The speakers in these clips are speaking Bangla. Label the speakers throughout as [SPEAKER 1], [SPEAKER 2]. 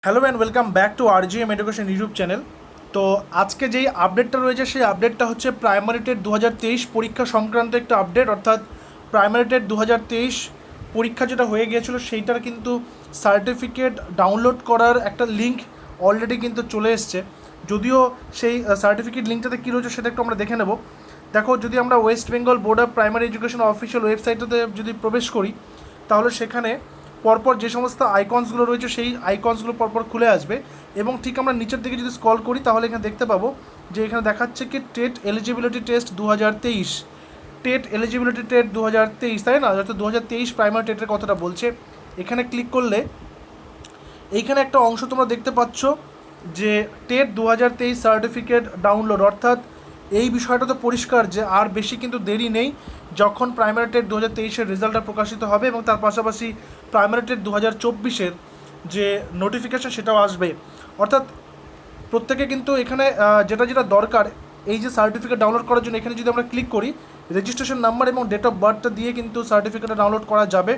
[SPEAKER 1] Hello and welcome back to RGM education YouTube channel. তো আজকে যেই আপডেটটা রয়েছে সেই আপডেটটা হচ্ছে প্রাইমারি টেট 2023 পরীক্ষা সংক্রান্ত একটা আপডেট। অর্থাৎ প্রাইমারি টেট 2023 পরীক্ষা যেটা হয়ে গিয়েছিল সেইটার কিন্তু সার্টিফিকেট ডাউনলোড করার একটা লিঙ্ক অলরেডি কিন্তু চলে এসছে। যদিও সেই সার্টিফিকেট লিঙ্কটাতে কী রয়েছে সেটা একটু আমরা দেখে নেব। দেখো, যদি আমরা West Bengal board of primary education official ওয়েবসাইটটাতে যদি প্রবেশ করি, তাহলে সেখানে পরপর যে সমস্ত আইকনসগুলো রয়েছে সেই আইকনসগুলো পরপর খুলে আসবে। এবং ঠিক আমরা নিচের দিকে যদি স্ক্রল করি তাহলে এখানে দেখতে পাবো যে এখানে দেখাচ্ছে কি TET eligibility test 2023, TET eligibility TET 2023, তাই না? হয়তো 2023 প্রাইমারি টেটের কথাটা বলছে। এখানে ক্লিক করলে এইখানে একটা অংশ তোমরা দেখতে পাচ্ছ যে টেট 2023 সার্টিফিকেট ডাউনলোড। অর্থাৎ এই বিষয়টা তো পরিষ্কার যে আর বেশি কিন্তু দেরি নেই। যখন প্রাইমারি টেট 2023-এর রেজাল্টটা প্রকাশিত হবে এবং তার পাশাপাশি প্রাইমারি টেট 2024-এর যে নোটিফিকেশান সেটাও আসবে। অর্থাৎ প্রত্যেকে কিন্তু এখানে যেটা যেটা দরকার এই যে সার্টিফিকেট ডাউনলোড করার জন্য, এখানে যদি আমরা ক্লিক করি রেজিস্ট্রেশন নাম্বার এবং ডেট অফ বার্থটা দিয়ে কিন্তু সার্টিফিকেটটা ডাউনলোড করা যাবে।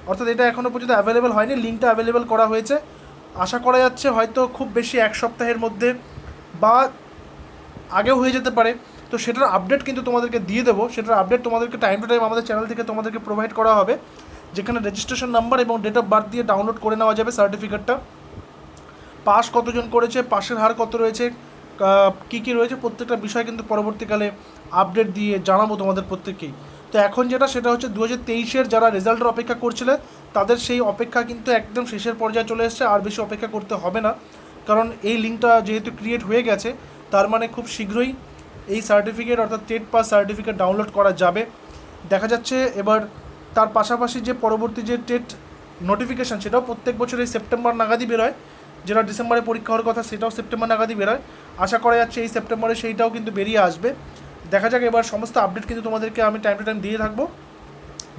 [SPEAKER 1] অর্থাৎ এটা এখনও পর্যন্ত অ্যাভেলেবেল হয়নি, লিঙ্কটা অ্যাভেলেবেল করা হয়েছে। আশা করা যাচ্ছে হয়তো খুব বেশি এক সপ্তাহের মধ্যে বা আগেও হয়ে যেতে পারে। তো সেটার আপডেট কিন্তু তোমাদেরকে দিয়ে দেবো। সেটার আপডেট তোমাদেরকে টাইম টু টাইম আমাদের চ্যানেল থেকে তোমাদেরকে প্রোভাইড করা হবে, যেখানে রেজিস্ট্রেশন নাম্বার এবং ডেট অফ বার্থ দিয়ে ডাউনলোড করে নেওয়া যাবে সার্টিফিকেটটা। পাস কতজন করেছে, পাশের হার কত রয়েছে, কী কী রয়েছে, প্রত্যেকটা বিষয় কিন্তু পরবর্তীকালে আপডেট দিয়ে জানাবো তোমাদের প্রত্যেককেই। তো এখন যেটা সেটা হচ্ছে 2023-এর যারা রেজাল্টের অপেক্ষা করছিলে তাদের সেই অপেক্ষা কিন্তু একদম শেষের পর্যায়ে চলে এসছে। আর বেশি অপেক্ষা করতে হবে না, কারণ এই লিঙ্কটা যেহেতু ক্রিয়েট হয়ে গেছে তার মানে খুব শীঘ্রই এই সার্টিফিকেট অর্থাৎ টেট পাস সার্টিফিকেট ডাউনলোড করা যাবে। দেখা যাচ্ছে এবার তার পাশাপাশি যে পরবর্তী যে টেট নোটিফিকেশান সেটাও প্রত্যেক বছর এই সেপ্টেম্বর নাগাদই বেরোয়। যেটা ডিসেম্বরে পরীক্ষা হওয়ার কথা সেটাও সেপ্টেম্বর নাগাদই বেরোয়। আশা করা যাচ্ছে এই সেপ্টেম্বরে সেইটাও কিন্তু বেরিয়ে আসবে। দেখা যাক, এবার সমস্ত আপডেট কিন্তু তোমাদেরকে আমি টাইম টু টাইম দিয়ে থাকবো।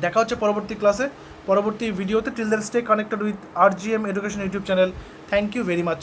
[SPEAKER 1] দেখা হচ্ছে পরবর্তী ক্লাসে, পরবর্তী ভিডিওতে। Till then stay connected with RGM education YouTube channel. Thank you very much.